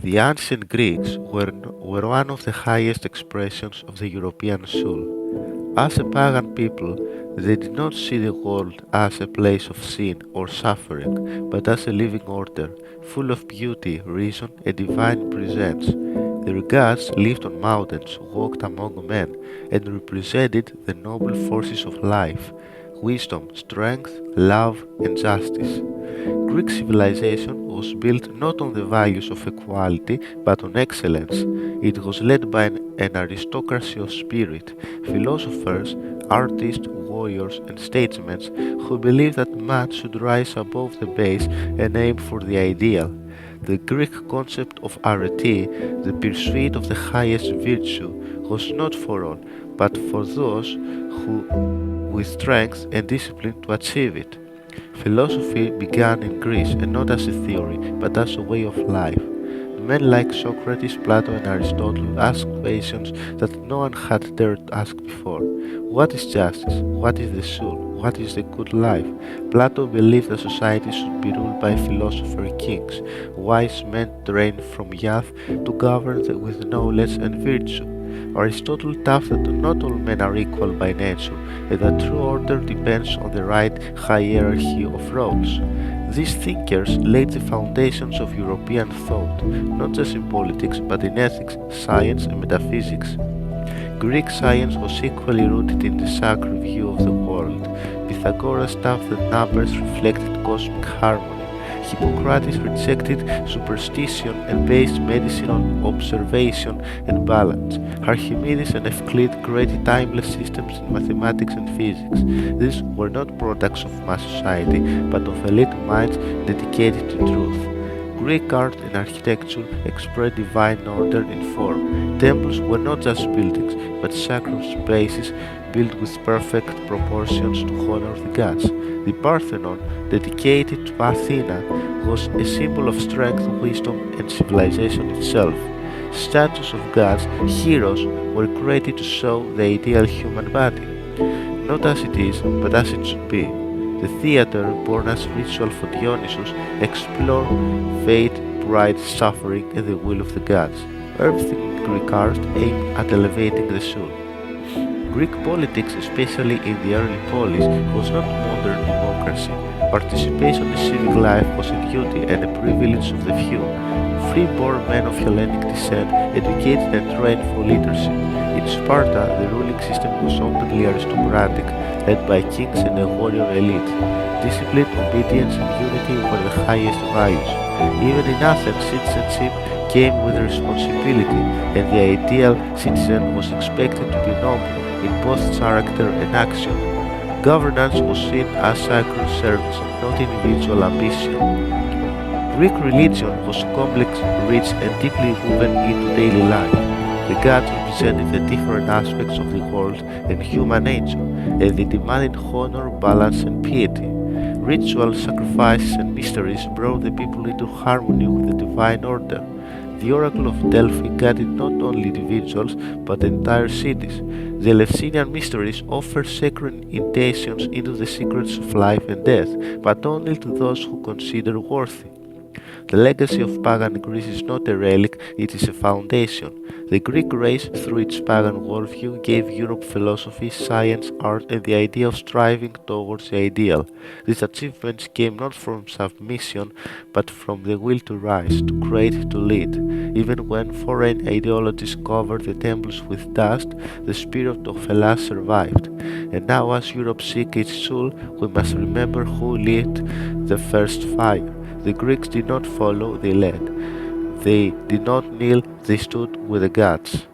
The ancient Greeks were one of the highest expressions of the European soul. As a pagan people, they did not see the world as a place of sin or suffering, but as a living order, full of beauty, reason, and divine presence. Their gods lived on mountains, walked among men, and represented the noble forces of life: wisdom, strength, love, and justice. Greek civilization was built not on the values of equality but on excellence. It was led by an aristocracy of spirit, philosophers, artists, warriors, and statesmen who believed that man should rise above the base and aim for the ideal. The Greek concept of arete, the pursuit of the highest virtue, was not for all, but for those who with strength and discipline to achieve it. Philosophy began in Greece and not as a theory, but as a way of life. Men like Socrates, Plato, and Aristotle asked questions that no one had dared to ask before. What is justice? What is the soul? What is the good life? Plato believed that society should be ruled by philosopher kings, wise men trained from youth to govern with knowledge and virtue. Aristotle taught that not all men are equal by nature, and that true order depends on the right hierarchy of roles. These thinkers laid the foundations of European thought, not just in politics but in ethics, science, and metaphysics. Greek science was equally rooted in the sacred view of the world. Pythagoras taught that numbers reflected cosmic harmony. Hippocrates rejected superstition and based medicine on observation and balance. Archimedes and Euclid created timeless systems in mathematics and physics. These were not products of mass society, but of elite minds dedicated to truth. Greek art and architecture expressed divine order in form. Temples were not just buildings, but sacred spaces built with perfect proportions to honor the gods. The Parthenon, dedicated to Athena, was a symbol of strength, wisdom, and civilization itself. Statues of gods, heroes, were created to show the ideal human body, not as it is, but as it should be. The theater, born as ritual for Dionysus, explored fate, pride, suffering, and the will of the gods. Everything in Greek art aimed at elevating the soul. Greek politics, especially in the early polis, was not modern democracy. Participation in civic life was a duty and a privilege of the few. Free-born men of Hellenic descent, educated and trained for leadership. In Sparta, the ruling system was openly aristocratic, led by kings and a warrior elite. Discipline, obedience, and unity were the highest values. Even in Athens, citizenship came with responsibility, and the ideal citizen was expected to be noble in both character and action. Governance was seen as sacred service, not individual ambition. Greek religion was complex, rich, and deeply woven into daily life. The gods represented the different aspects of the world and human nature, and they demanded honor, balance, and piety. Ritual sacrifices and mysteries brought the people into harmony with the divine order. The Oracle of Delphi guided not only individuals but entire cities. The Eleusinian mysteries offer sacred invitations into the secrets of life and death, but only to those who consider worthy. The legacy of pagan Greece is not a relic, it is a foundation. The Greek race, through its pagan worldview, gave Europe philosophy, science, art, and the idea of striving towards the ideal. These achievements came not from submission, but from the will to rise, to create, to lead. Even when foreign ideologies covered the temples with dust, the spirit of Hellas survived. And now, as Europe seeks its soul, we must remember who lit the first fire. The Greeks did not follow, they led. They did not kneel, they stood with the gods.